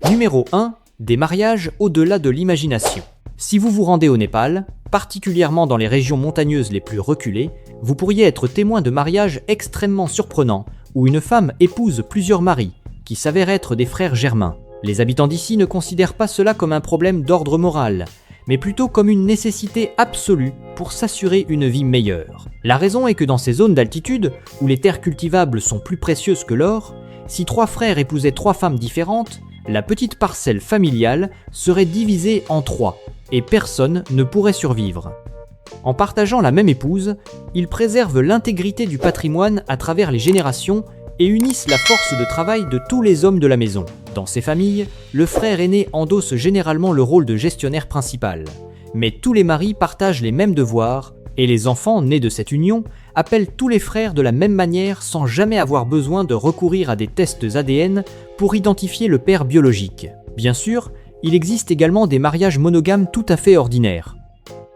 Numéro 1. Des mariages au-delà de l'imagination. Si vous vous rendez au Népal, particulièrement dans les régions montagneuses les plus reculées, vous pourriez être témoin de mariages extrêmement surprenants où une femme épouse plusieurs maris, qui s'avèrent être des frères germains. Les habitants d'ici ne considèrent pas cela comme un problème d'ordre moral, mais plutôt comme une nécessité absolue pour s'assurer une vie meilleure. La raison est que dans ces zones d'altitude, où les terres cultivables sont plus précieuses que l'or, si 3 frères épousaient 3 femmes différentes, la petite parcelle familiale serait divisée en 3, et personne ne pourrait survivre. En partageant la même épouse, ils préservent l'intégrité du patrimoine à travers les générations et unissent la force de travail de tous les hommes de la maison. Dans ces familles, le frère aîné endosse généralement le rôle de gestionnaire principal. Mais tous les maris partagent les mêmes devoirs, et les enfants nés de cette union appellent tous les frères de la même manière sans jamais avoir besoin de recourir à des tests ADN pour identifier le père biologique. Bien sûr, il existe également des mariages monogames tout à fait ordinaires.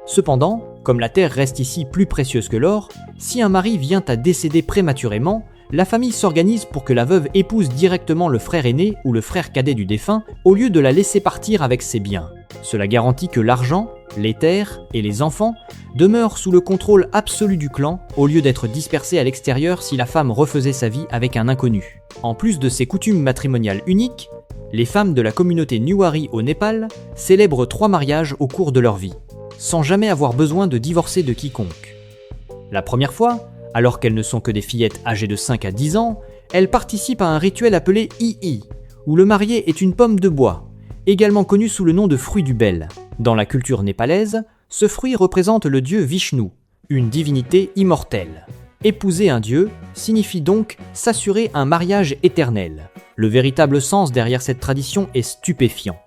Cependant, comme la terre reste ici plus précieuse que l'or, si un mari vient à décéder prématurément, la famille s'organise pour que la veuve épouse directement le frère aîné ou le frère cadet du défunt au lieu de la laisser partir avec ses biens. Cela garantit que l'argent, les terres et les enfants demeurent sous le contrôle absolu du clan au lieu d'être dispersés à l'extérieur si la femme refaisait sa vie avec un inconnu. En plus de ces coutumes matrimoniales uniques, les femmes de la communauté Newari au Népal célèbrent 3 mariages au cours de leur vie, sans jamais avoir besoin de divorcer de quiconque. La première fois, alors qu'elles ne sont que des fillettes âgées de 5 à 10 ans, elles participent à un rituel appelé Ii, où le marié est une pomme de bois, également connu sous le nom de fruit du bel. Dans la culture népalaise, ce fruit représente le dieu Vishnu, une divinité immortelle. Épouser un dieu signifie donc s'assurer un mariage éternel. Le véritable sens derrière cette tradition est stupéfiant,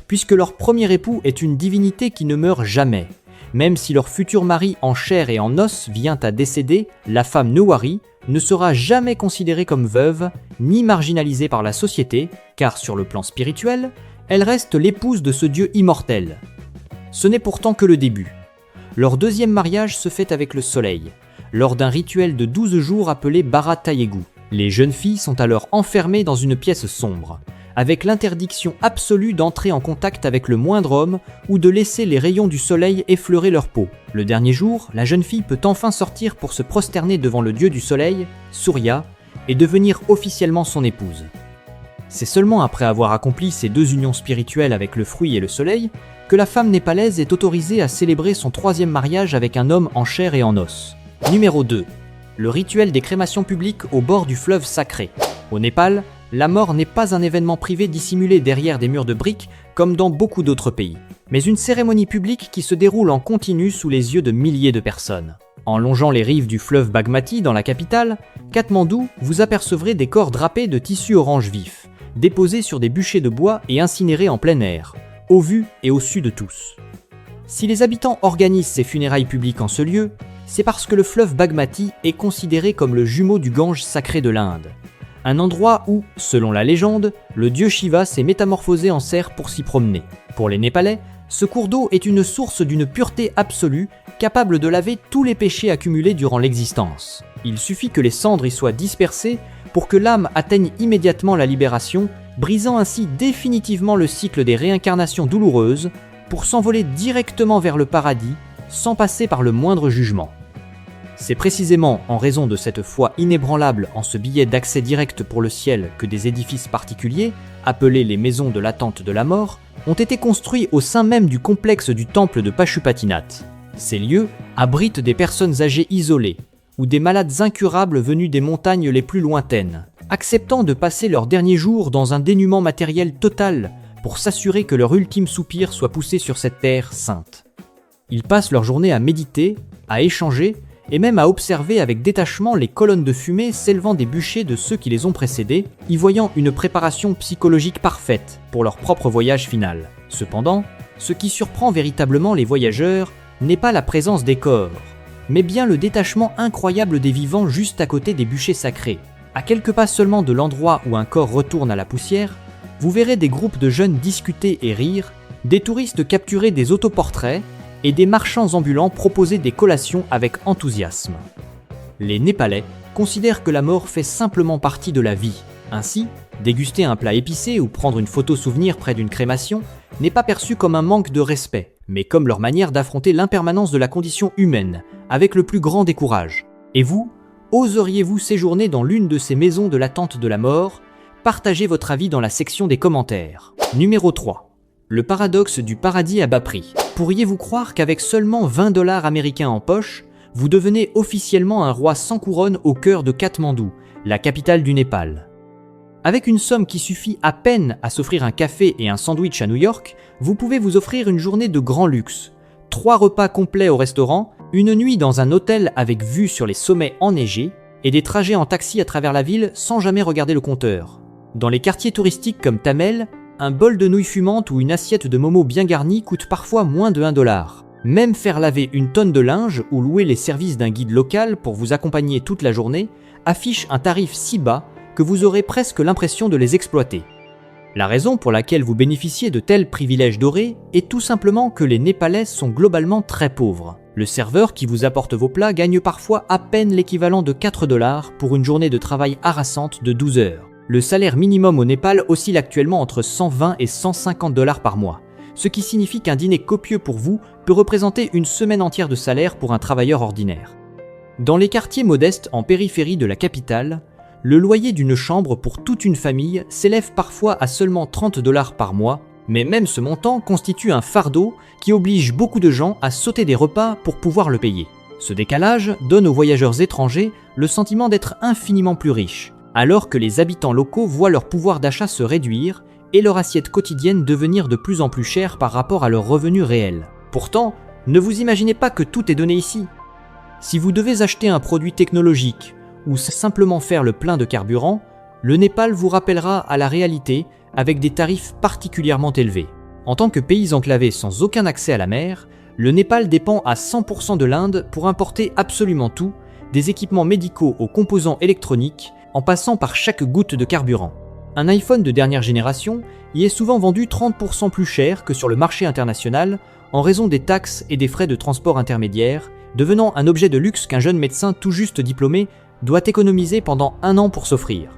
puisque leur premier époux est une divinité qui ne meurt jamais. Même si leur futur mari en chair et en os vient à décéder, la femme Newari ne sera jamais considérée comme veuve, ni marginalisée par la société, car sur le plan spirituel, elle reste l'épouse de ce dieu immortel. Ce n'est pourtant que le début. Leur deuxième mariage se fait avec le soleil, lors d'un rituel de 12 jours appelé Bara Tayegu. Les jeunes filles sont alors enfermées dans une pièce sombre, avec l'interdiction absolue d'entrer en contact avec le moindre homme ou de laisser les rayons du soleil effleurer leur peau. Le dernier jour, la jeune fille peut enfin sortir pour se prosterner devant le dieu du soleil, Surya, et devenir officiellement son épouse. C'est seulement après avoir accompli ces 2 unions spirituelles avec le fruit et le soleil que la femme népalaise est autorisée à célébrer son 3e mariage avec un homme en chair et en os. Numéro 2. Le rituel des crémations publiques au bord du fleuve sacré. Au Népal, la mort n'est pas un événement privé dissimulé derrière des murs de briques comme dans beaucoup d'autres pays, mais une cérémonie publique qui se déroule en continu sous les yeux de milliers de personnes. En longeant les rives du fleuve Bagmati dans la capitale, Katmandou, vous apercevrez des corps drapés de tissu orange vif, déposés sur des bûchers de bois et incinérés en plein air, au vu et au su de tous. Si les habitants organisent ces funérailles publiques en ce lieu, c'est parce que le fleuve Bagmati est considéré comme le jumeau du Gange sacré de l'Inde. Un endroit où, selon la légende, le dieu Shiva s'est métamorphosé en cerf pour s'y promener. Pour les Népalais, ce cours d'eau est une source d'une pureté absolue, capable de laver tous les péchés accumulés durant l'existence. Il suffit que les cendres y soient dispersées pour que l'âme atteigne immédiatement la libération, brisant ainsi définitivement le cycle des réincarnations douloureuses, pour s'envoler directement vers le paradis, sans passer par le moindre jugement. C'est précisément en raison de cette foi inébranlable en ce billet d'accès direct pour le ciel que des édifices particuliers, appelés les maisons de l'attente de la mort, ont été construits au sein même du complexe du temple de Pashupatinath. Ces lieux abritent des personnes âgées isolées, ou des malades incurables venus des montagnes les plus lointaines, acceptant de passer leurs derniers jours dans un dénuement matériel total pour s'assurer que leur ultime soupir soit poussé sur cette terre sainte. Ils passent leur journée à méditer, à échanger, et même à observer avec détachement les colonnes de fumée s'élevant des bûchers de ceux qui les ont précédés, y voyant une préparation psychologique parfaite pour leur propre voyage final. Cependant, ce qui surprend véritablement les voyageurs n'est pas la présence des corps, mais bien le détachement incroyable des vivants juste à côté des bûchers sacrés. À quelques pas seulement de l'endroit où un corps retourne à la poussière, vous verrez des groupes de jeunes discuter et rire, des touristes capturer des autoportraits, et des marchands ambulants proposaient des collations avec enthousiasme. Les Népalais considèrent que la mort fait simplement partie de la vie. Ainsi, Déguster un plat épicé ou prendre une photo souvenir près d'une crémation n'est pas perçu comme un manque de respect, mais comme leur manière d'affronter l'impermanence de la condition humaine, avec le plus grand des courages. Et vous, oseriez-vous séjourner dans l'une de ces maisons de l'attente de la mort? Partagez votre avis dans la section des commentaires. Numéro 3. Le paradoxe du paradis à bas prix. Pourriez-vous croire qu'avec seulement 20 $ américains en poche, vous devenez officiellement un roi sans couronne au cœur de Katmandou, la capitale du Népal? Avec une somme qui suffit à peine à s'offrir un café et un sandwich à New York, vous pouvez vous offrir une journée de grand luxe. 3 repas complets au restaurant, une nuit dans un hôtel avec vue sur les sommets enneigés et des trajets en taxi à travers la ville sans jamais regarder le compteur. Dans les quartiers touristiques comme Tamel, un bol de nouilles fumantes ou une assiette de momo bien garnie coûte parfois moins de 1 $. Même faire laver une tonne de linge ou louer les services d'un guide local pour vous accompagner toute la journée affiche un tarif si bas que vous aurez presque l'impression de les exploiter. La raison pour laquelle vous bénéficiez de tels privilèges dorés est tout simplement que les Népalais sont globalement très pauvres. Le serveur qui vous apporte vos plats gagne parfois à peine l'équivalent de 4 $ pour une journée de travail harassante de 12 heures. Le salaire minimum au Népal oscille actuellement entre 120 et 150 $ par mois, ce qui signifie qu'un dîner copieux pour vous peut représenter une semaine entière de salaire pour un travailleur ordinaire. Dans les quartiers modestes en périphérie de la capitale, le loyer d'une chambre pour toute une famille s'élève parfois à seulement 30 $ par mois, mais même ce montant constitue un fardeau qui oblige beaucoup de gens à sauter des repas pour pouvoir le payer. Ce décalage donne aux voyageurs étrangers le sentiment d'être infiniment plus riches, alors que les habitants locaux voient leur pouvoir d'achat se réduire et leur assiette quotidienne devenir de plus en plus chère par rapport à leurs revenus réels. Pourtant, ne vous imaginez pas que tout est donné ici. Si vous devez acheter un produit technologique ou simplement faire le plein de carburant, le Népal vous rappellera à la réalité avec des tarifs particulièrement élevés. En tant que pays enclavé sans aucun accès à la mer, le Népal dépend à 100% de l'Inde pour importer absolument tout, des équipements médicaux aux composants électroniques, en passant par chaque goutte de carburant. Un iPhone de dernière génération y est souvent vendu 30% plus cher que sur le marché international en raison des taxes et des frais de transport intermédiaires, devenant un objet de luxe qu'un jeune médecin tout juste diplômé doit économiser pendant 1 an pour s'offrir.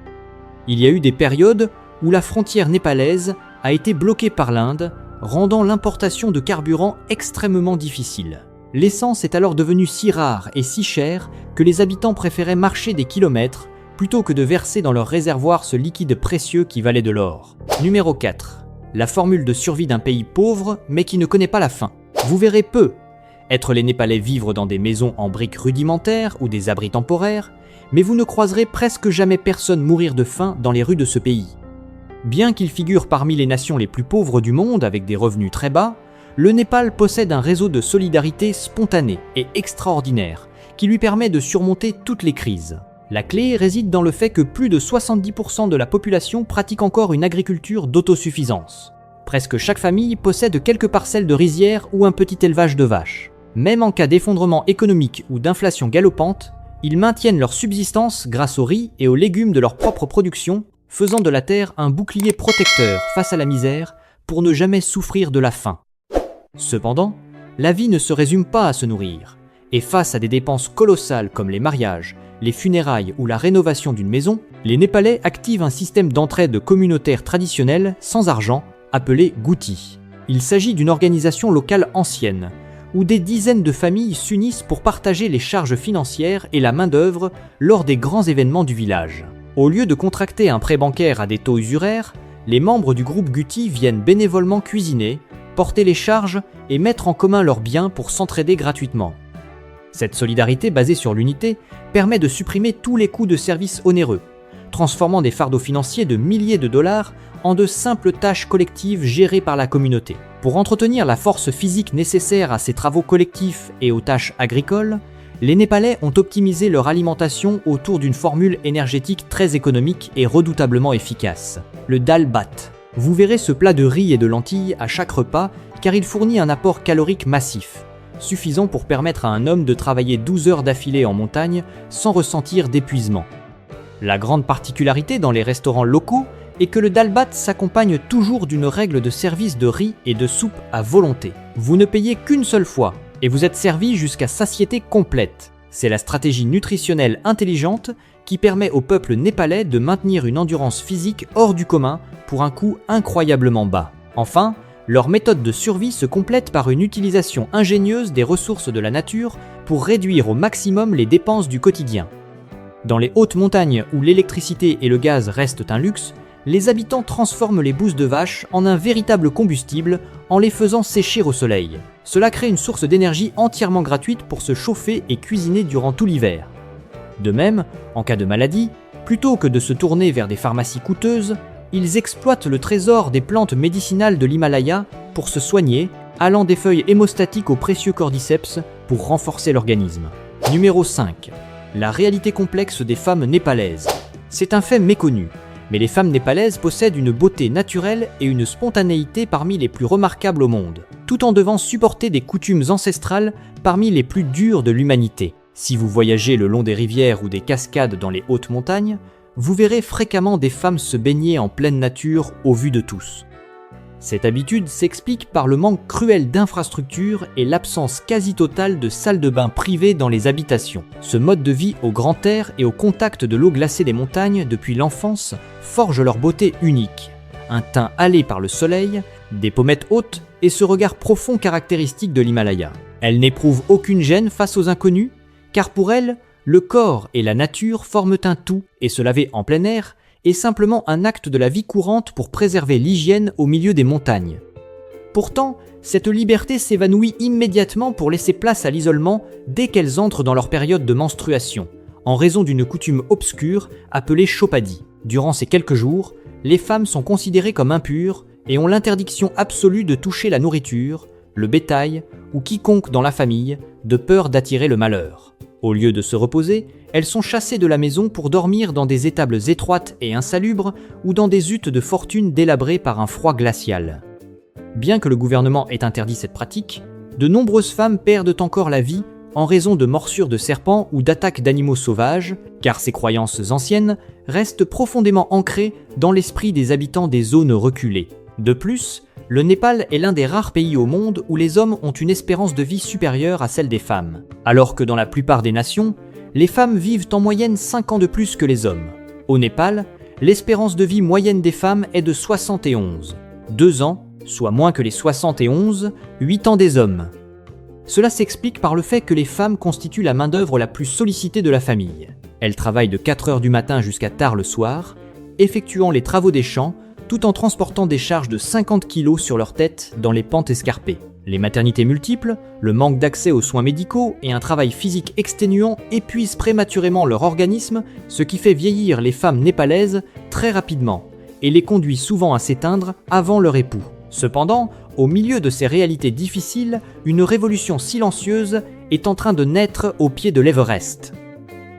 Il y a eu des périodes où la frontière népalaise a été bloquée par l'Inde, rendant l'importation de carburant extrêmement difficile. L'essence est alors devenue si rare et si chère que les habitants préféraient marcher des kilomètres plutôt que de verser dans leur réservoir ce liquide précieux qui valait de l'or. Numéro 4. La formule de survie d'un pays pauvre mais qui ne connaît pas la faim. Vous verrez peu être les Népalais vivre dans des maisons en briques rudimentaires ou des abris temporaires, mais vous ne croiserez presque jamais personne mourir de faim dans les rues de ce pays. Bien qu'il figure parmi les nations les plus pauvres du monde avec des revenus très bas, le Népal possède un réseau de solidarité spontané et extraordinaire qui lui permet de surmonter toutes les crises. La clé réside dans le fait que plus de 70% de la population pratique encore une agriculture d'autosuffisance. Presque chaque famille possède quelques parcelles de rizières ou un petit élevage de vaches. Même en cas d'effondrement économique ou d'inflation galopante, ils maintiennent leur subsistance grâce au riz et aux légumes de leur propre production, faisant de la terre un bouclier protecteur face à la misère pour ne jamais souffrir de la faim. Cependant, la vie ne se résume pas à se nourrir, et face à des dépenses colossales comme les mariages, les funérailles ou la rénovation d'une maison, les Népalais activent un système d'entraide communautaire traditionnel sans argent, appelé Guti. Il s'agit d'une organisation locale ancienne, où des dizaines de familles s'unissent pour partager les charges financières et la main-d'œuvre lors des grands événements du village. Au lieu de contracter un prêt bancaire à des taux usuraires, les membres du groupe Guti viennent bénévolement cuisiner, porter les charges et mettre en commun leurs biens pour s'entraider gratuitement. Cette solidarité basée sur l'unité permet de supprimer tous les coûts de services onéreux, transformant des fardeaux financiers de milliers de dollars en de simples tâches collectives gérées par la communauté. Pour entretenir la force physique nécessaire à ces travaux collectifs et aux tâches agricoles, les Népalais ont optimisé leur alimentation autour d'une formule énergétique très économique et redoutablement efficace, le dal bhat. Vous verrez ce plat de riz et de lentilles à chaque repas car il fournit un apport calorique massif, suffisant pour permettre à un homme de travailler 12 heures d'affilée en montagne sans ressentir d'épuisement. La grande particularité dans les restaurants locaux est que le dal bhat s'accompagne toujours d'une règle de service de riz et de soupe à volonté. Vous ne payez qu'une seule fois et vous êtes servi jusqu'à satiété complète. C'est la stratégie nutritionnelle intelligente qui permet au peuple népalais de maintenir une endurance physique hors du commun pour un coût incroyablement bas. Enfin, leur méthode de survie se complète par une utilisation ingénieuse des ressources de la nature pour réduire au maximum les dépenses du quotidien. Dans les hautes montagnes où l'électricité et le gaz restent un luxe, les habitants transforment les bousses de vache en un véritable combustible en les faisant sécher au soleil. Cela crée une source d'énergie entièrement gratuite pour se chauffer et cuisiner durant tout l'hiver. De même, en cas de maladie, plutôt que de se tourner vers des pharmacies coûteuses, ils exploitent le trésor des plantes médicinales de l'Himalaya pour se soigner, allant des feuilles hémostatiques aux précieux cordyceps pour renforcer l'organisme. Numéro 5. La réalité complexe des femmes népalaises. C'est un fait méconnu, mais les femmes népalaises possèdent une beauté naturelle et une spontanéité parmi les plus remarquables au monde, tout en devant supporter des coutumes ancestrales parmi les plus dures de l'humanité. Si vous voyagez le long des rivières ou des cascades dans les hautes montagnes, vous verrez fréquemment des femmes se baigner en pleine nature au vu de tous. Cette habitude s'explique par le manque cruel d'infrastructures et l'absence quasi totale de salles de bain privées dans les habitations. Ce mode de vie au grand air et au contact de l'eau glacée des montagnes depuis l'enfance forge leur beauté unique. Un teint hâlé par le soleil, des pommettes hautes et ce regard profond caractéristique de l'Himalaya. Elles n'éprouvent aucune gêne face aux inconnus, car pour elles, le corps et la nature forment un tout et se laver en plein air est simplement un acte de la vie courante pour préserver l'hygiène au milieu des montagnes. Pourtant, cette liberté s'évanouit immédiatement pour laisser place à l'isolement dès qu'elles entrent dans leur période de menstruation, en raison d'une coutume obscure appelée Chopadi. Durant ces quelques jours, les femmes sont considérées comme impures et ont l'interdiction absolue de toucher la nourriture, le bétail ou quiconque dans la famille, de peur d'attirer le malheur. Au lieu de se reposer, elles sont chassées de la maison pour dormir dans des étables étroites et insalubres ou dans des huttes de fortune délabrées par un froid glacial. Bien que le gouvernement ait interdit cette pratique, de nombreuses femmes perdent encore la vie en raison de morsures de serpents ou d'attaques d'animaux sauvages, car ces croyances anciennes restent profondément ancrées dans l'esprit des habitants des zones reculées. De plus, le Népal est l'un des rares pays au monde où les hommes ont une espérance de vie supérieure à celle des femmes, alors que dans la plupart des nations, les femmes vivent en moyenne 5 ans de plus que les hommes. Au Népal, l'espérance de vie moyenne des femmes est de 71, 2 ans, soit moins que les 71, 8 ans des hommes. Cela s'explique par le fait que les femmes constituent la main-d'œuvre la plus sollicitée de la famille. Elles travaillent de 4 heures du matin jusqu'à tard le soir, effectuant les travaux des champs, tout en transportant des charges de 50 kg sur leur tête dans les pentes escarpées. Les maternités multiples, le manque d'accès aux soins médicaux et un travail physique exténuant épuisent prématurément leur organisme, ce qui fait vieillir les femmes népalaises très rapidement et les conduit souvent à s'éteindre avant leur époux. Cependant, au milieu de ces réalités difficiles, une révolution silencieuse est en train de naître au pied de l'Everest.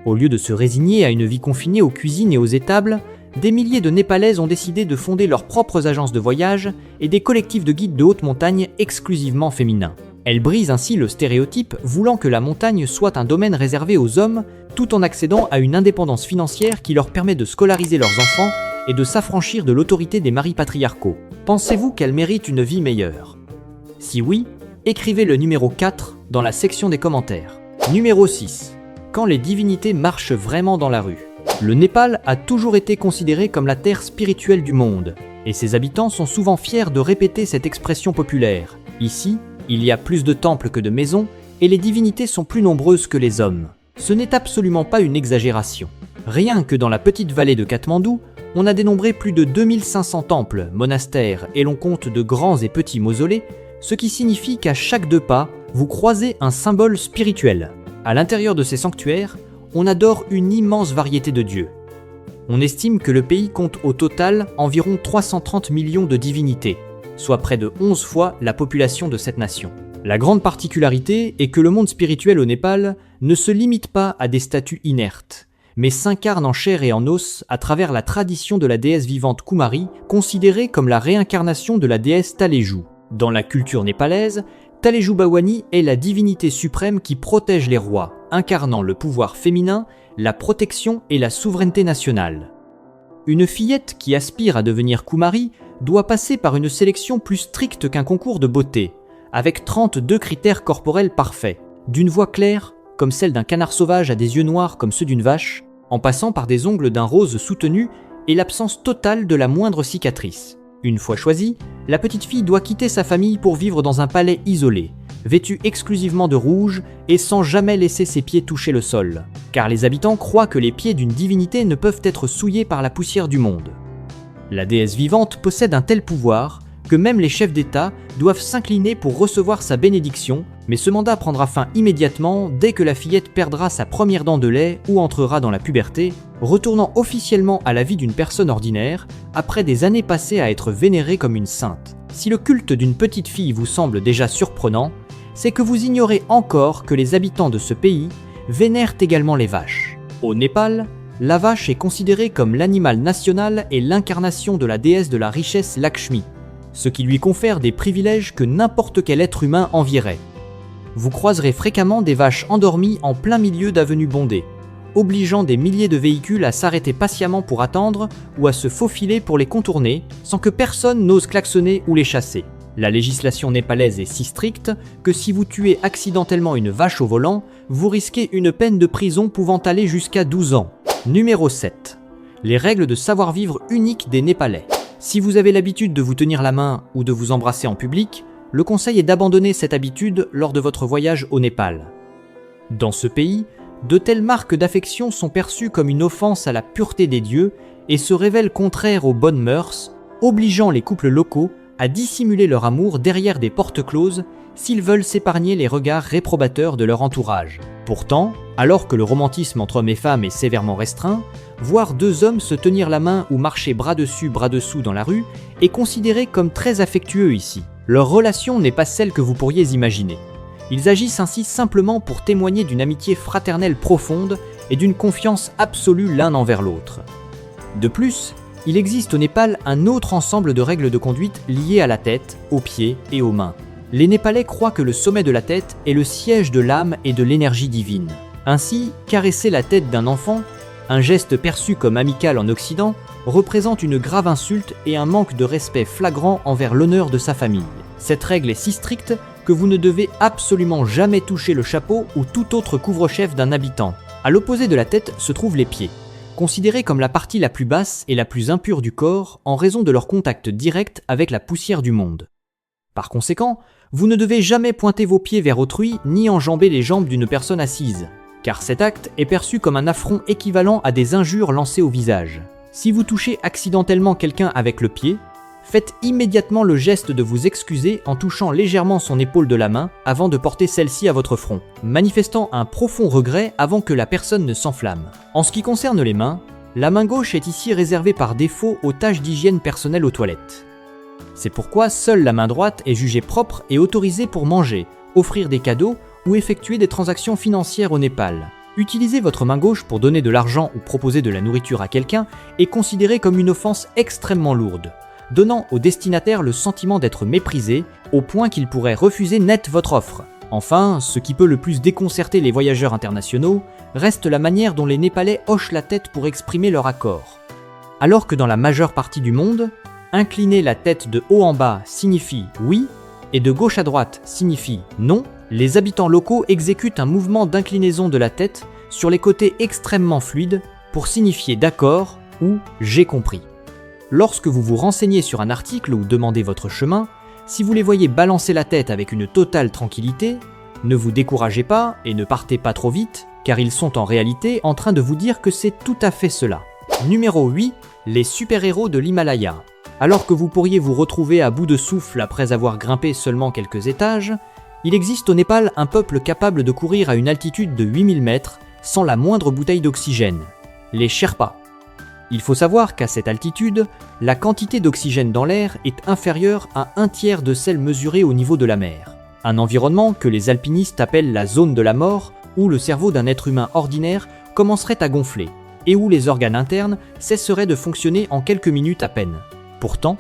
Au lieu de se résigner à une vie confinée aux cuisines et aux étables, des milliers de Népalaises ont décidé de fonder leurs propres agences de voyage et des collectifs de guides de haute montagne exclusivement féminins. Elles brisent ainsi le stéréotype voulant que la montagne soit un domaine réservé aux hommes, tout en accédant à une indépendance financière qui leur permet de scolariser leurs enfants et de s'affranchir de l'autorité des maris patriarcaux. Pensez-vous qu'elles méritent une vie meilleure? Si oui, écrivez le numéro 4 dans la section des commentaires. Numéro 6. Quand les divinités marchent vraiment dans la rue. Le Népal a toujours été considéré comme la terre spirituelle du monde, et ses habitants sont souvent fiers de répéter cette expression populaire. Ici, il y a plus de temples que de maisons, et les divinités sont plus nombreuses que les hommes. Ce n'est absolument pas une exagération. Rien que dans la petite vallée de Katmandou, on a dénombré plus de 2500 temples, monastères, et l'on compte de grands et petits mausolées, ce qui signifie qu'à chaque 2 pas, vous croisez un symbole spirituel. À l'intérieur de ces sanctuaires, on adore une immense variété de dieux. On estime que le pays compte au total environ 330 millions de divinités, soit près de 11 fois la population de cette nation. La grande particularité est que le monde spirituel au Népal ne se limite pas à des statues inertes, mais s'incarne en chair et en os à travers la tradition de la déesse vivante Kumari, considérée comme la réincarnation de la déesse Taleju. Dans la culture népalaise, Taleju Bawani est la divinité suprême qui protège les rois, incarnant le pouvoir féminin, la protection et la souveraineté nationale. Une fillette qui aspire à devenir Kumari doit passer par une sélection plus stricte qu'un concours de beauté, avec 32 critères corporels parfaits, d'une voix claire, comme celle d'un canard sauvage à des yeux noirs comme ceux d'une vache, en passant par des ongles d'un rose soutenu et l'absence totale de la moindre cicatrice. Une fois choisie, la petite fille doit quitter sa famille pour vivre dans un palais isolé, vêtu exclusivement de rouge et sans jamais laisser ses pieds toucher le sol, car les habitants croient que les pieds d'une divinité ne peuvent être souillés par la poussière du monde. La déesse vivante possède un tel pouvoir que même les chefs d'État doivent s'incliner pour recevoir sa bénédiction, mais ce mandat prendra fin immédiatement dès que la fillette perdra sa première dent de lait ou entrera dans la puberté, retournant officiellement à la vie d'une personne ordinaire après des années passées à être vénérée comme une sainte. Si le culte d'une petite fille vous semble déjà surprenant, c'est que vous ignorez encore que les habitants de ce pays vénèrent également les vaches. Au Népal, la vache est considérée comme l'animal national et l'incarnation de la déesse de la richesse Lakshmi, ce qui lui confère des privilèges que n'importe quel être humain envierait. Vous croiserez fréquemment des vaches endormies en plein milieu d'avenues bondées, obligeant des milliers de véhicules à s'arrêter patiemment pour attendre ou à se faufiler pour les contourner sans que personne n'ose klaxonner ou les chasser. La législation népalaise est si stricte que si vous tuez accidentellement une vache au volant, vous risquez une peine de prison pouvant aller jusqu'à 12 ans. Numéro 7. Les règles de savoir-vivre uniques des Népalais. Si vous avez l'habitude de vous tenir la main ou de vous embrasser en public, le conseil est d'abandonner cette habitude lors de votre voyage au Népal. Dans ce pays, de telles marques d'affection sont perçues comme une offense à la pureté des dieux et se révèlent contraires aux bonnes mœurs, obligeant les couples locaux à dissimuler leur amour derrière des portes closes s'ils veulent s'épargner les regards réprobateurs de leur entourage. Pourtant, alors que le romantisme entre hommes et femmes est sévèrement restreint, voir deux hommes se tenir la main ou marcher bras dessus bras dessous dans la rue est considéré comme très affectueux ici. Leur relation n'est pas celle que vous pourriez imaginer. Ils agissent ainsi simplement pour témoigner d'une amitié fraternelle profonde et d'une confiance absolue l'un envers l'autre. De plus, il existe au Népal un autre ensemble de règles de conduite liées à la tête, aux pieds et aux mains. Les Népalais croient que le sommet de la tête est le siège de l'âme et de l'énergie divine. Ainsi, caresser la tête d'un enfant, un geste perçu comme amical en Occident, représente une grave insulte et un manque de respect flagrant envers l'honneur de sa famille. Cette règle est si stricte que vous ne devez absolument jamais toucher le chapeau ou tout autre couvre-chef d'un habitant. À l'opposé de la tête se trouvent les pieds, considérés comme la partie la plus basse et la plus impure du corps en raison de leur contact direct avec la poussière du monde. Par conséquent, vous ne devez jamais pointer vos pieds vers autrui ni enjamber les jambes d'une personne assise, car cet acte est perçu comme un affront équivalent à des injures lancées au visage. Si vous touchez accidentellement quelqu'un avec le pied, faites immédiatement le geste de vous excuser en touchant légèrement son épaule de la main avant de porter celle-ci à votre front, manifestant un profond regret avant que la personne ne s'enflamme. En ce qui concerne les mains, la main gauche est ici réservée par défaut aux tâches d'hygiène personnelle aux toilettes. C'est pourquoi seule la main droite est jugée propre et autorisée pour manger, offrir des cadeaux ou effectuer des transactions financières au Népal. Utiliser votre main gauche pour donner de l'argent ou proposer de la nourriture à quelqu'un est considéré comme une offense extrêmement lourde, donnant au destinataire le sentiment d'être méprisé au point qu'il pourrait refuser net votre offre. Enfin, ce qui peut le plus déconcerter les voyageurs internationaux reste la manière dont les Népalais hochent la tête pour exprimer leur accord. Alors que dans la majeure partie du monde, incliner la tête de haut en bas signifie oui et de gauche à droite signifie non, les habitants locaux exécutent un mouvement d'inclinaison de la tête sur les côtés extrêmement fluides pour signifier d'accord ou j'ai compris. Lorsque vous vous renseignez sur un article ou demandez votre chemin, si vous les voyez balancer la tête avec une totale tranquillité, ne vous découragez pas et ne partez pas trop vite, car ils sont en réalité en train de vous dire que c'est tout à fait cela. Numéro 8. Les super-héros de l'Himalaya. Alors que vous pourriez vous retrouver à bout de souffle après avoir grimpé seulement quelques étages, il existe au Népal un peuple capable de courir à une altitude de 8000 mètres sans la moindre bouteille d'oxygène, les Sherpas. Il faut savoir qu'à cette altitude, la quantité d'oxygène dans l'air est inférieure à 1/3 de celle mesurée au niveau de la mer. Un environnement que les alpinistes appellent la zone de la mort, où le cerveau d'un être humain ordinaire commencerait à gonfler, et où les organes internes cesseraient de fonctionner en quelques minutes à peine. Pourtant,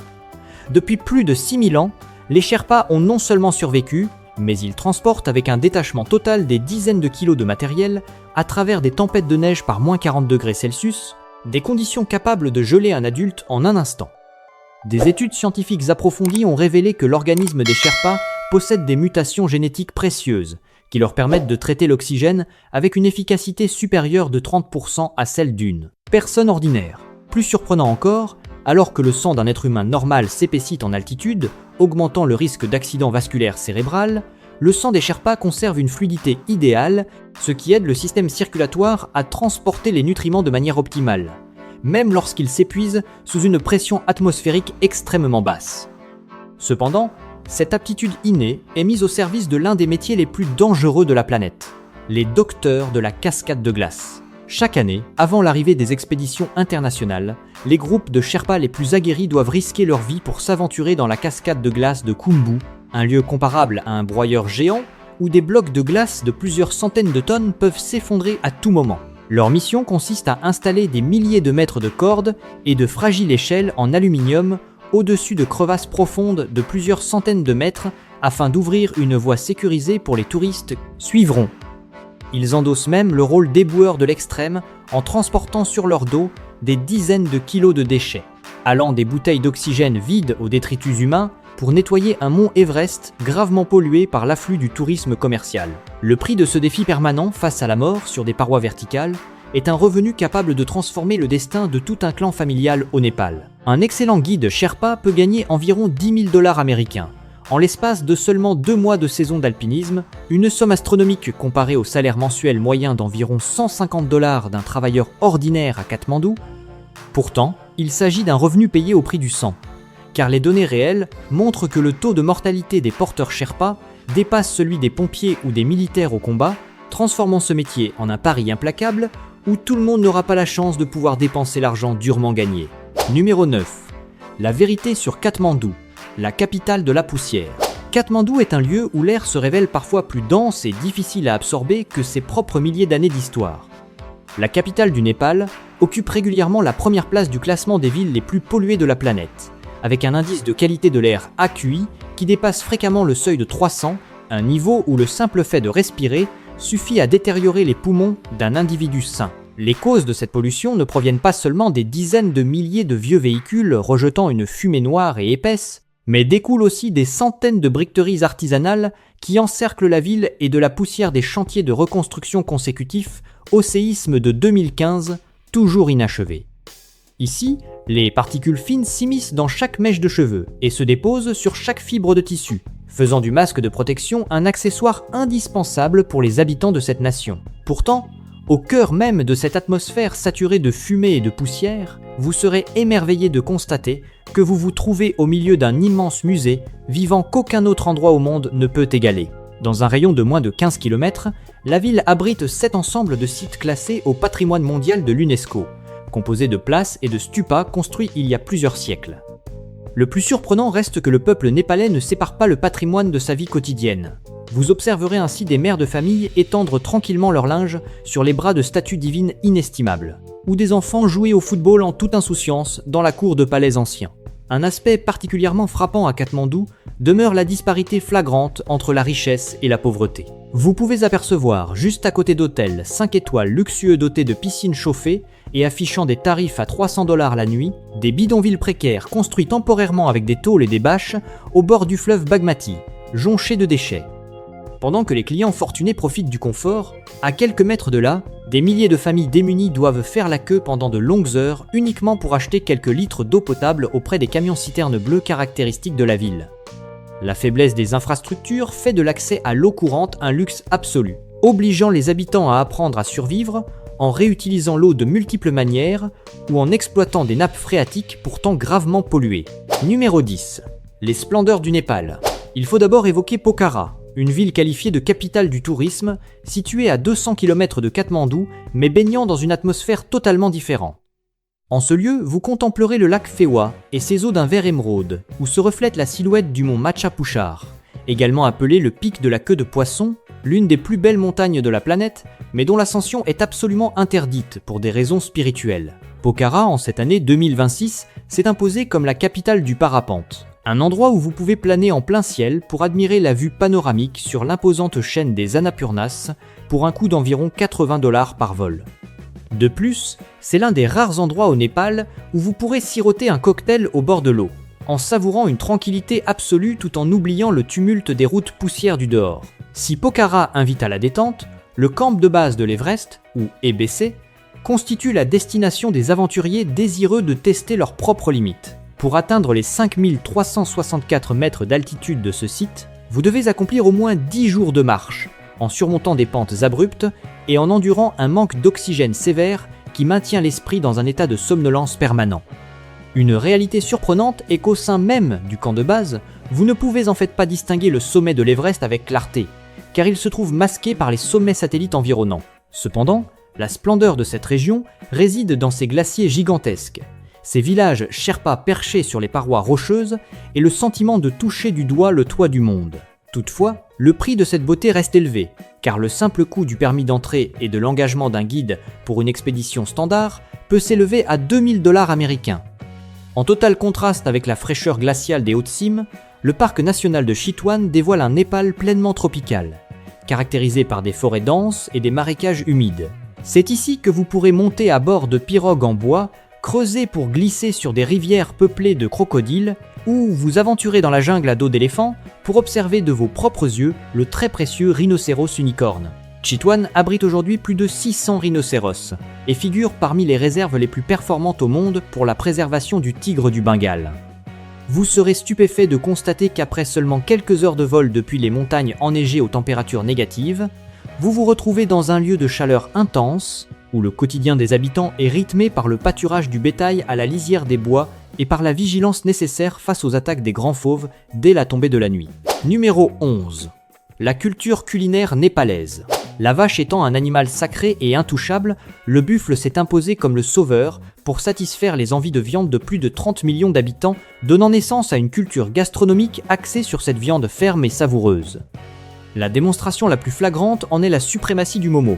depuis plus de 6000 ans, les Sherpas ont non seulement survécu, mais ils transportent avec un détachement total des dizaines de kilos de matériel à travers des tempêtes de neige par moins 40 degrés Celsius, des conditions capables de geler un adulte en un instant. Des études scientifiques approfondies ont révélé que l'organisme des Sherpas possède des mutations génétiques précieuses, qui leur permettent de traiter l'oxygène avec une efficacité supérieure de 30% à celle d'une personne ordinaire. Plus surprenant encore, alors que le sang d'un être humain normal s'épaissit en altitude, augmentant le risque d'accident vasculaire cérébral, le sang des Sherpas conserve une fluidité idéale, ce qui aide le système circulatoire à transporter les nutriments de manière optimale, même lorsqu'il s'épuise sous une pression atmosphérique extrêmement basse. Cependant, cette aptitude innée est mise au service de l'un des métiers les plus dangereux de la planète, les docteurs de la cascade de glace. Chaque année, avant l'arrivée des expéditions internationales, les groupes de Sherpas les plus aguerris doivent risquer leur vie pour s'aventurer dans la cascade de glace de Khumbu, un lieu comparable à un broyeur géant où des blocs de glace de plusieurs centaines de tonnes peuvent s'effondrer à tout moment. Leur mission consiste à installer des milliers de mètres de cordes et de fragiles échelles en aluminium au-dessus de crevasses profondes de plusieurs centaines de mètres afin d'ouvrir une voie sécurisée pour les touristes suivront. Ils endossent même le rôle d'éboueurs de l'extrême en transportant sur leur dos des dizaines de kilos de déchets, allant des bouteilles d'oxygène vides aux détritus humains pour nettoyer un mont Everest gravement pollué par l'afflux du tourisme commercial. Le prix de ce défi permanent face à la mort sur des parois verticales est un revenu capable de transformer le destin de tout un clan familial au Népal. Un excellent guide Sherpa peut gagner environ 10 000 $ américains, en l'espace de seulement 2 mois de saison d'alpinisme, une somme astronomique comparée au salaire mensuel moyen d'environ 150 $ d'un travailleur ordinaire à Katmandou. Pourtant, il s'agit d'un revenu payé au prix du sang, car les données réelles montrent que le taux de mortalité des porteurs Sherpa dépasse celui des pompiers ou des militaires au combat, transformant ce métier en un pari implacable où tout le monde n'aura pas la chance de pouvoir dépenser l'argent durement gagné. Numéro 9. La vérité sur Katmandou, la capitale de la poussière. Katmandou est un lieu où l'air se révèle parfois plus dense et difficile à absorber que ses propres milliers d'années d'histoire. La capitale du Népal occupe régulièrement la première place du classement des villes les plus polluées de la planète, avec un indice de qualité de l'air AQI qui dépasse fréquemment le seuil de 300, un niveau où le simple fait de respirer suffit à détériorer les poumons d'un individu sain. Les causes de cette pollution ne proviennent pas seulement des dizaines de milliers de vieux véhicules rejetant une fumée noire et épaisse, mais découlent aussi des centaines de briqueteries artisanales qui encerclent la ville et de la poussière des chantiers de reconstruction consécutifs au séisme de 2015, toujours inachevé. Ici, les particules fines s'immiscent dans chaque mèche de cheveux et se déposent sur chaque fibre de tissu, faisant du masque de protection un accessoire indispensable pour les habitants de cette nation. Pourtant, au cœur même de cette atmosphère saturée de fumée et de poussière, vous serez émerveillé de constater que vous vous trouvez au milieu d'un immense musée vivant qu'aucun autre endroit au monde ne peut égaler. Dans un rayon de moins de 15 km, la ville abrite 7 ensembles de sites classés au patrimoine mondial de l'UNESCO, composés de places et de stupas construits il y a plusieurs siècles. Le plus surprenant reste que le peuple népalais ne sépare pas le patrimoine de sa vie quotidienne. Vous observerez ainsi des mères de famille étendre tranquillement leur linge sur les bras de statues divines inestimables, ou des enfants jouer au football en toute insouciance dans la cour de palais anciens. Un aspect particulièrement frappant à Katmandou demeure la disparité flagrante entre la richesse et la pauvreté. Vous pouvez apercevoir, juste à côté d'hôtels 5 étoiles luxueux dotés de piscines chauffées et affichant des tarifs à 300 $ la nuit, des bidonvilles précaires construits temporairement avec des tôles et des bâches au bord du fleuve Bagmati, jonchés de déchets. Pendant que les clients fortunés profitent du confort, à quelques mètres de là, des milliers de familles démunies doivent faire la queue pendant de longues heures uniquement pour acheter quelques litres d'eau potable auprès des camions-citernes bleus caractéristiques de la ville. La faiblesse des infrastructures fait de l'accès à l'eau courante un luxe absolu, obligeant les habitants à apprendre à survivre en réutilisant l'eau de multiples manières ou en exploitant des nappes phréatiques pourtant gravement polluées. Numéro 10. Les splendeurs du Népal. Il faut d'abord évoquer Pokhara, une ville qualifiée de capitale du tourisme, située à 200 km de Katmandou, mais baignant dans une atmosphère totalement différente. En ce lieu, vous contemplerez le lac Phewa et ses eaux d'un vert émeraude, où se reflète la silhouette du mont Matchapuchar, également appelé le pic de la queue de poisson, l'une des plus belles montagnes de la planète, mais dont l'ascension est absolument interdite pour des raisons spirituelles. Pokhara, en cette année 2026, s'est imposée comme la capitale du parapente. Un endroit où vous pouvez planer en plein ciel pour admirer la vue panoramique sur l'imposante chaîne des Annapurnas pour un coût d'environ 80 $ par vol. De plus, c'est l'un des rares endroits au Népal où vous pourrez siroter un cocktail au bord de l'eau, en savourant une tranquillité absolue tout en oubliant le tumulte des routes poussières du dehors. Si Pokhara invite à la détente, le camp de base de l'Everest, ou EBC, constitue la destination des aventuriers désireux de tester leurs propres limites. Pour atteindre les 5364 mètres d'altitude de ce site, vous devez accomplir au moins 10 jours de marche, en surmontant des pentes abruptes et en endurant un manque d'oxygène sévère qui maintient l'esprit dans un état de somnolence permanent. Une réalité surprenante est qu'au sein même du camp de base, vous ne pouvez en fait pas distinguer le sommet de l'Everest avec clarté, car il se trouve masqué par les sommets satellites environnants. Cependant, la splendeur de cette région réside dans ses glaciers gigantesques, ces villages Sherpas perchés sur les parois rocheuses et le sentiment de toucher du doigt le toit du monde. Toutefois, le prix de cette beauté reste élevé, car le simple coût du permis d'entrée et de l'engagement d'un guide pour une expédition standard peut s'élever à 2000 $ américains. En total contraste avec la fraîcheur glaciale des hautes cimes, le parc national de Chitwan dévoile un Népal pleinement tropical, caractérisé par des forêts denses et des marécages humides. C'est ici que vous pourrez monter à bord de pirogues en bois, creuser pour glisser sur des rivières peuplées de crocodiles, ou vous aventurer dans la jungle à dos d'éléphant pour observer de vos propres yeux le très précieux rhinocéros unicorne. Chitwan abrite aujourd'hui plus de 600 rhinocéros et figure parmi les réserves les plus performantes au monde pour la préservation du tigre du Bengale. Vous serez stupéfait de constater qu'après seulement quelques heures de vol depuis les montagnes enneigées aux températures négatives, vous vous retrouvez dans un lieu de chaleur intense, où le quotidien des habitants est rythmé par le pâturage du bétail à la lisière des bois et par la vigilance nécessaire face aux attaques des grands fauves dès la tombée de la nuit. Numéro 11. La culture culinaire népalaise. La vache étant un animal sacré et intouchable, le buffle s'est imposé comme le sauveur pour satisfaire les envies de viande de plus de 30 millions d'habitants, donnant naissance à une culture gastronomique axée sur cette viande ferme et savoureuse. La démonstration la plus flagrante en est la suprématie du momo,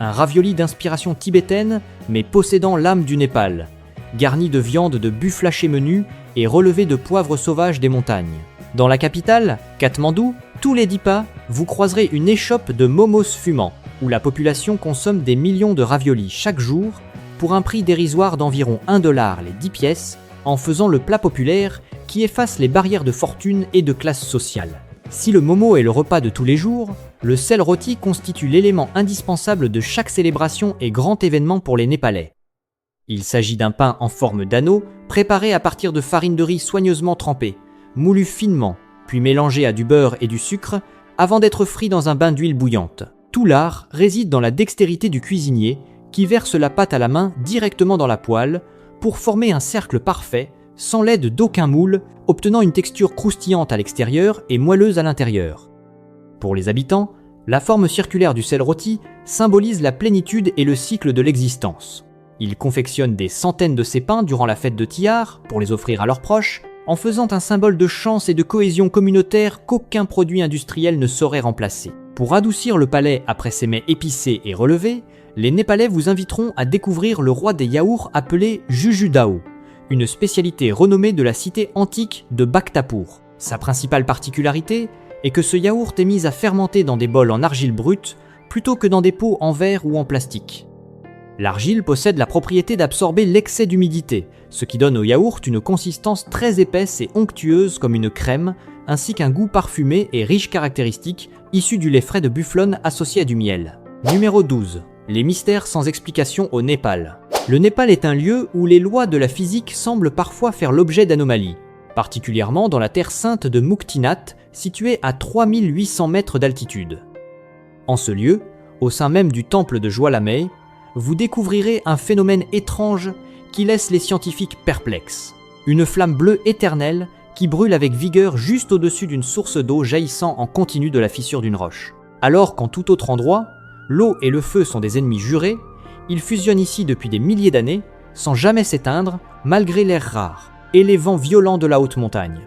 un ravioli d'inspiration tibétaine mais possédant l'âme du Népal, garni de viande de buffle haché menu et relevé de poivre sauvage des montagnes. Dans la capitale, Katmandou, tous les 10 pas, vous croiserez une échoppe de momos fumants, où la population consomme des millions de raviolis chaque jour pour un prix dérisoire d'environ 1 $ les 10 pièces, en faisant le plat populaire qui efface les barrières de fortune et de classe sociale. Si le momo est le repas de tous les jours, le sel rôti constitue l'élément indispensable de chaque célébration et grand événement pour les Népalais. Il s'agit d'un pain en forme d'anneau, préparé à partir de farine de riz soigneusement trempée, moulu finement, puis mélangé à du beurre et du sucre, avant d'être frit dans un bain d'huile bouillante. Tout l'art réside dans la dextérité du cuisinier, qui verse la pâte à la main directement dans la poêle, pour former un cercle parfait, sans l'aide d'aucun moule, obtenant une texture croustillante à l'extérieur et moelleuse à l'intérieur. Pour les habitants, la forme circulaire du sel rôti symbolise la plénitude et le cycle de l'existence. Ils confectionnent des centaines de ces pains durant la fête de Tihar pour les offrir à leurs proches, en faisant un symbole de chance et de cohésion communautaire qu'aucun produit industriel ne saurait remplacer. Pour adoucir le palais après ces mets épicés et relevés, les Népalais vous inviteront à découvrir le roi des yaourts appelé Jujudao, une spécialité renommée de la cité antique de Bhaktapur. Sa principale particularité est que ce yaourt est mis à fermenter dans des bols en argile brute plutôt que dans des pots en verre ou en plastique. L'argile possède la propriété d'absorber l'excès d'humidité, ce qui donne au yaourt une consistance très épaisse et onctueuse comme une crème, ainsi qu'un goût parfumé et riche caractéristique issu du lait frais de bufflone associé à du miel. Numéro 12. Les mystères sans explication au Népal. Le Népal est un lieu où les lois de la physique semblent parfois faire l'objet d'anomalies, particulièrement dans la terre sainte de Muktinath, située à 3800 mètres d'altitude. En ce lieu, au sein même du temple de Jwalamey, vous découvrirez un phénomène étrange qui laisse les scientifiques perplexes. Une flamme bleue éternelle qui brûle avec vigueur juste au-dessus d'une source d'eau jaillissant en continu de la fissure d'une roche. Alors qu'en tout autre endroit, l'eau et le feu sont des ennemis jurés, ils fusionnent ici depuis des milliers d'années, sans jamais s'éteindre, malgré l'air rare et les vents violents de la haute montagne.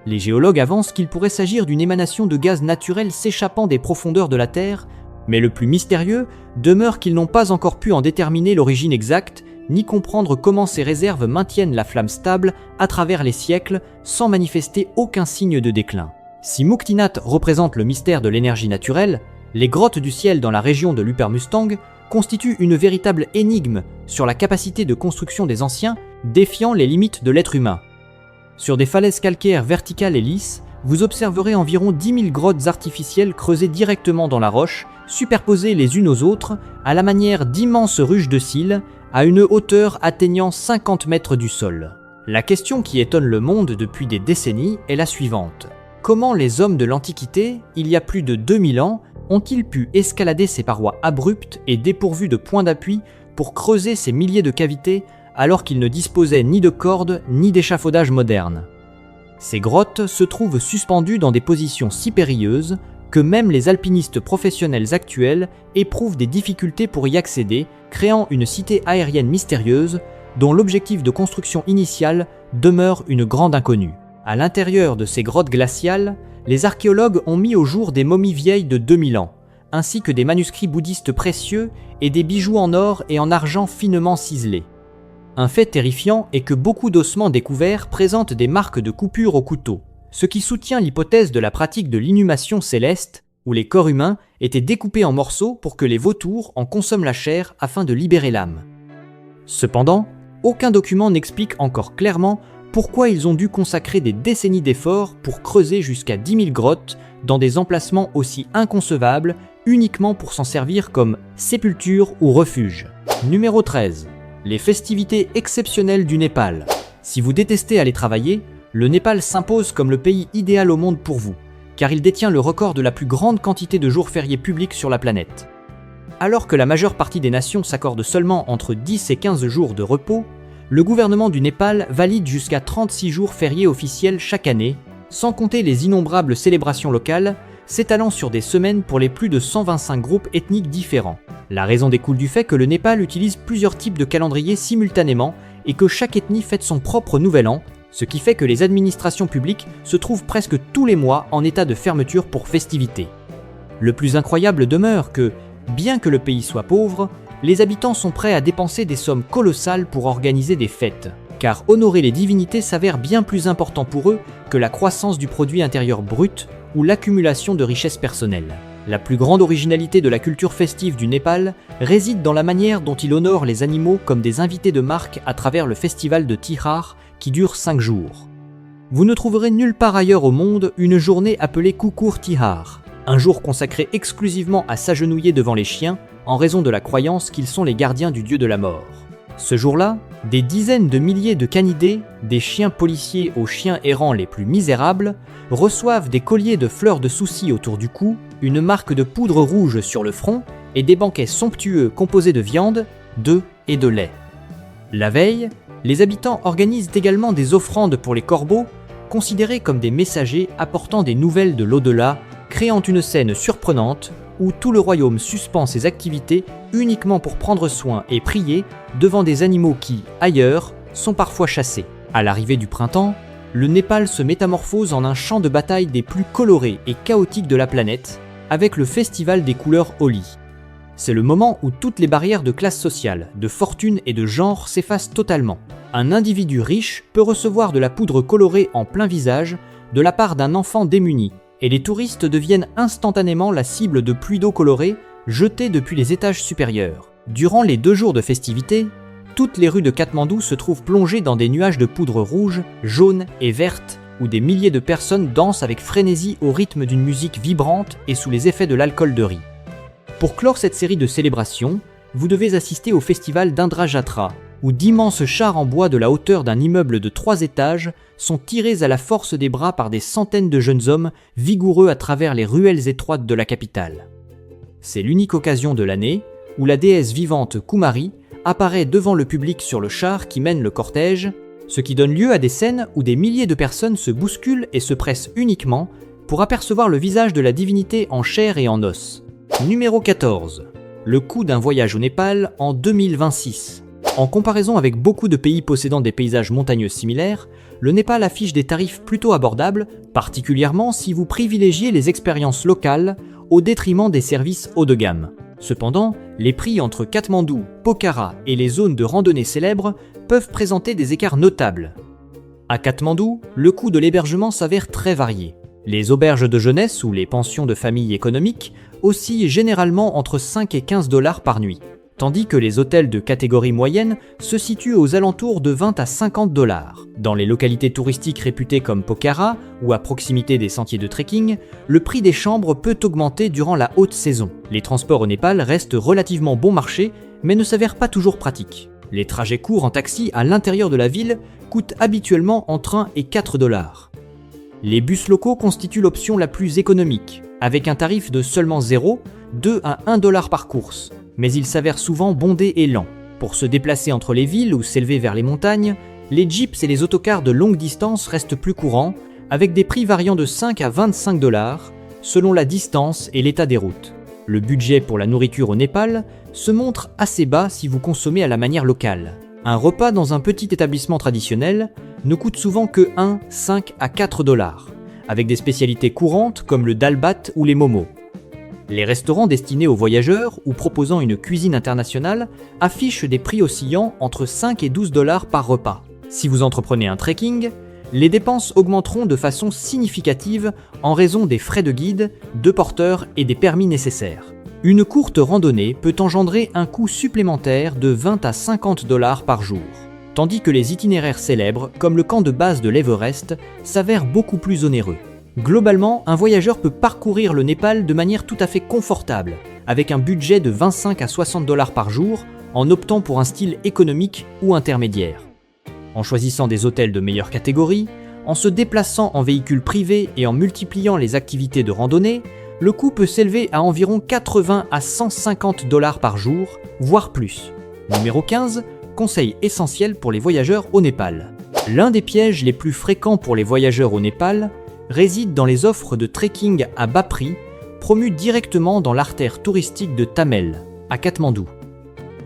Les géologues avancent qu'il pourrait s'agir d'une émanation de gaz naturel s'échappant des profondeurs de la Terre, mais le plus mystérieux demeure qu'ils n'ont pas encore pu en déterminer l'origine exacte, ni comprendre comment ces réserves maintiennent la flamme stable à travers les siècles sans manifester aucun signe de déclin. Si Muktinath représente le mystère de l'énergie naturelle, les grottes du ciel dans la région de l'Upper Mustang constituent une véritable énigme sur la capacité de construction des anciens, défiant les limites de l'être humain. Sur des falaises calcaires verticales et lisses, vous observerez environ 10 000 grottes artificielles creusées directement dans la roche, superposées les unes aux autres, à la manière d'immenses ruches de cils, à une hauteur atteignant 50 mètres du sol. La question qui étonne le monde depuis des décennies est la suivante. Comment les hommes de l'Antiquité, il y a plus de 2000 ans, ont-ils pu escalader ces parois abruptes et dépourvues de points d'appui pour creuser ces milliers de cavités alors qu'ils ne disposaient ni de cordes ni d'échafaudage moderne? Ces grottes se trouvent suspendues dans des positions si périlleuses que même les alpinistes professionnels actuels éprouvent des difficultés pour y accéder, créant une cité aérienne mystérieuse dont l'objectif de construction initial demeure une grande inconnue. À l'intérieur de ces grottes glaciales, les archéologues ont mis au jour des momies vieilles de 2000 ans, ainsi que des manuscrits bouddhistes précieux et des bijoux en or et en argent finement ciselés. Un fait terrifiant est que beaucoup d'ossements découverts présentent des marques de coupures au couteau, ce qui soutient l'hypothèse de la pratique de l'inhumation céleste, où les corps humains étaient découpés en morceaux pour que les vautours en consomment la chair afin de libérer l'âme. Cependant, aucun document n'explique encore clairement pourquoi ils ont dû consacrer des décennies d'efforts pour creuser jusqu'à 10 000 grottes dans des emplacements aussi inconcevables uniquement pour s'en servir comme sépulture ou refuge. Numéro 13. Les festivités exceptionnelles du Népal. Si vous détestez aller travailler, le Népal s'impose comme le pays idéal au monde pour vous, car il détient le record de la plus grande quantité de jours fériés publics sur la planète. Alors que la majeure partie des nations s'accordent seulement entre 10 et 15 jours de repos, le gouvernement du Népal valide jusqu'à 36 jours fériés officiels chaque année, sans compter les innombrables célébrations locales, s'étalant sur des semaines pour les plus de 125 groupes ethniques différents. La raison découle du fait que le Népal utilise plusieurs types de calendriers simultanément et que chaque ethnie fête son propre nouvel an, ce qui fait que les administrations publiques se trouvent presque tous les mois en état de fermeture pour festivités. Le plus incroyable demeure que, bien que le pays soit pauvre, les habitants sont prêts à dépenser des sommes colossales pour organiser des fêtes, car honorer les divinités s'avère bien plus important pour eux que la croissance du produit intérieur brut ou l'accumulation de richesses personnelles. La plus grande originalité de la culture festive du Népal réside dans la manière dont il honore les animaux comme des invités de marque à travers le festival de Tihar qui dure 5 jours. Vous ne trouverez nulle part ailleurs au monde une journée appelée Kukur Tihar, un jour consacré exclusivement à s'agenouiller devant les chiens en raison de la croyance qu'ils sont les gardiens du dieu de la mort. Ce jour-là, des dizaines de milliers de canidés, des chiens policiers aux chiens errants les plus misérables, reçoivent des colliers de fleurs de souci autour du cou, une marque de poudre rouge sur le front et des banquets somptueux composés de viande, d'œufs et de lait. La veille, les habitants organisent également des offrandes pour les corbeaux, considérés comme des messagers apportant des nouvelles de l'au-delà, créant une scène surprenante où tout le royaume suspend ses activités uniquement pour prendre soin et prier devant des animaux qui, ailleurs, sont parfois chassés. À l'arrivée du printemps, le Népal se métamorphose en un champ de bataille des plus colorés et chaotiques de la planète, avec le festival des couleurs Holi. C'est le moment où toutes les barrières de classe sociale, de fortune et de genre s'effacent totalement. Un individu riche peut recevoir de la poudre colorée en plein visage de la part d'un enfant démuni, et les touristes deviennent instantanément la cible de pluies d'eau colorée jetées depuis les étages supérieurs. Durant les 2 jours de festivités, toutes les rues de Katmandou se trouvent plongées dans des nuages de poudre rouge, jaune et verte, où des milliers de personnes dansent avec frénésie au rythme d'une musique vibrante et sous les effets de l'alcool de riz. Pour clore cette série de célébrations, vous devez assister au festival d'Indrajatra, où d'immenses chars en bois de la hauteur d'un immeuble de 3 étages sont tirés à la force des bras par des centaines de jeunes hommes vigoureux à travers les ruelles étroites de la capitale. C'est l'unique occasion de l'année où la déesse vivante Kumari apparaît devant le public sur le char qui mène le cortège, ce qui donne lieu à des scènes où des milliers de personnes se bousculent et se pressent uniquement pour apercevoir le visage de la divinité en chair et en os. Numéro 14. Le coût d'un voyage au Népal en 2026. En comparaison avec beaucoup de pays possédant des paysages montagneux similaires, le Népal affiche des tarifs plutôt abordables, particulièrement si vous privilégiez les expériences locales au détriment des services haut de gamme. Cependant, les prix entre Katmandou, Pokhara et les zones de randonnée célèbres peuvent présenter des écarts notables. À Katmandou, le coût de l'hébergement s'avère très varié. Les auberges de jeunesse ou les pensions de famille économiques oscillent généralement entre 5 et 15 $ par nuit, tandis que les hôtels de catégorie moyenne se situent aux alentours de 20 à 50 $. Dans les localités touristiques réputées comme Pokhara ou à proximité des sentiers de trekking, le prix des chambres peut augmenter durant la haute saison. Les transports au Népal restent relativement bon marché, mais ne s'avèrent pas toujours pratiques. Les trajets courts en taxi à l'intérieur de la ville coûtent habituellement entre 1 et 4 $. Les bus locaux constituent l'option la plus économique, avec un tarif de seulement 0, 2 à 1 $ par course, mais ils s'avèrent souvent bondés et lents. Pour se déplacer entre les villes ou s'élever vers les montagnes, les jeeps et les autocars de longue distance restent plus courants, avec des prix variant de 5 à 25 $, selon la distance et l'état des routes. Le budget pour la nourriture au Népal se montre assez bas si vous consommez à la manière locale. Un repas dans un petit établissement traditionnel ne coûte souvent que 1, 5 à 4 $, avec des spécialités courantes comme le dalbat ou les momos. Les restaurants destinés aux voyageurs ou proposant une cuisine internationale affichent des prix oscillant entre 5 et 12 $ par repas. Si vous entreprenez un trekking, les dépenses augmenteront de façon significative en raison des frais de guide, de porteurs et des permis nécessaires. Une courte randonnée peut engendrer un coût supplémentaire de 20 à 50 $ par jour, tandis que les itinéraires célèbres, comme le camp de base de l'Everest, s'avèrent beaucoup plus onéreux. Globalement, un voyageur peut parcourir le Népal de manière tout à fait confortable, avec un budget de 25 à 60 $ par jour, en optant pour un style économique ou intermédiaire. En choisissant des hôtels de meilleure catégorie, en se déplaçant en véhicule privé et en multipliant les activités de randonnée, le coût peut s'élever à environ 80 à 150 $ par jour, voire plus. Numéro 15, conseil essentiel pour les voyageurs au Népal. L'un des pièges les plus fréquents pour les voyageurs au Népal réside dans les offres de trekking à bas prix promues directement dans l'artère touristique de Thamel, à Katmandou.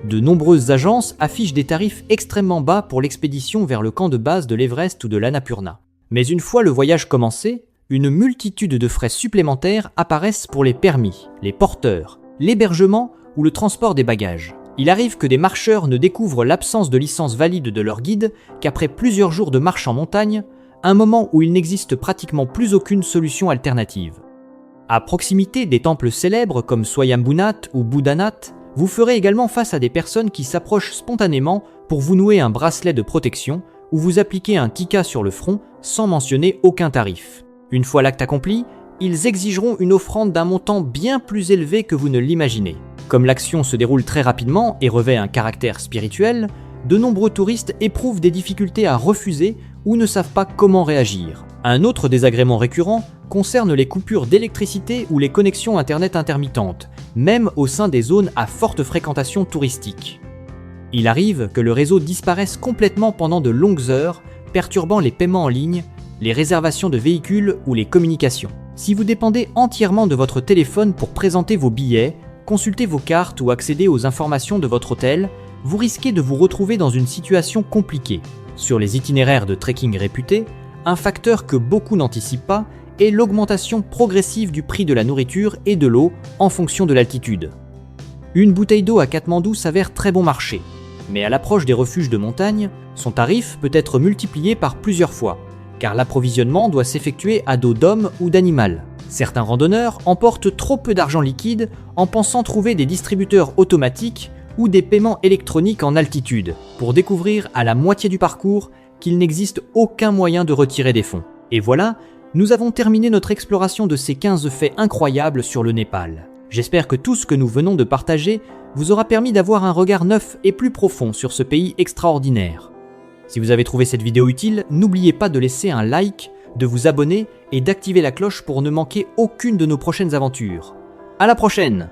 De nombreuses agences affichent des tarifs extrêmement bas pour l'expédition vers le camp de base de l'Everest ou de l'Annapurna. Mais une fois le voyage commencé, une multitude de frais supplémentaires apparaissent pour les permis, les porteurs, l'hébergement ou le transport des bagages. Il arrive que des marcheurs ne découvrent l'absence de licence valide de leur guide qu'après plusieurs jours de marche en montagne, un moment où il n'existe pratiquement plus aucune solution alternative. À proximité des temples célèbres comme Swayambhunath ou Boudhanath, vous ferez également face à des personnes qui s'approchent spontanément pour vous nouer un bracelet de protection ou vous appliquer un tika sur le front sans mentionner aucun tarif. Une fois l'acte accompli, ils exigeront une offrande d'un montant bien plus élevé que vous ne l'imaginez. Comme l'action se déroule très rapidement et revêt un caractère spirituel, de nombreux touristes éprouvent des difficultés à refuser ou ne savent pas comment réagir. Un autre désagrément récurrent concerne les coupures d'électricité ou les connexions internet intermittentes, même au sein des zones à forte fréquentation touristique. Il arrive que le réseau disparaisse complètement pendant de longues heures, perturbant les paiements en ligne, les réservations de véhicules ou les communications. Si vous dépendez entièrement de votre téléphone pour présenter vos billets, consulter vos cartes ou accéder aux informations de votre hôtel, vous risquez de vous retrouver dans une situation compliquée. Sur les itinéraires de trekking réputés, un facteur que beaucoup n'anticipent pas est l'augmentation progressive du prix de la nourriture et de l'eau en fonction de l'altitude. Une bouteille d'eau à Katmandou s'avère très bon marché, mais à l'approche des refuges de montagne, son tarif peut être multiplié par plusieurs fois, car l'approvisionnement doit s'effectuer à dos d'homme ou d'animal. Certains randonneurs emportent trop peu d'argent liquide en pensant trouver des distributeurs automatiques ou des paiements électroniques en altitude, pour découvrir à la moitié du parcours qu'il n'existe aucun moyen de retirer des fonds. Et voilà, nous avons terminé notre exploration de ces 15 faits incroyables sur le Népal. J'espère que tout ce que nous venons de partager vous aura permis d'avoir un regard neuf et plus profond sur ce pays extraordinaire. Si vous avez trouvé cette vidéo utile, n'oubliez pas de laisser un like, de vous abonner et d'activer la cloche pour ne manquer aucune de nos prochaines aventures. À la prochaine!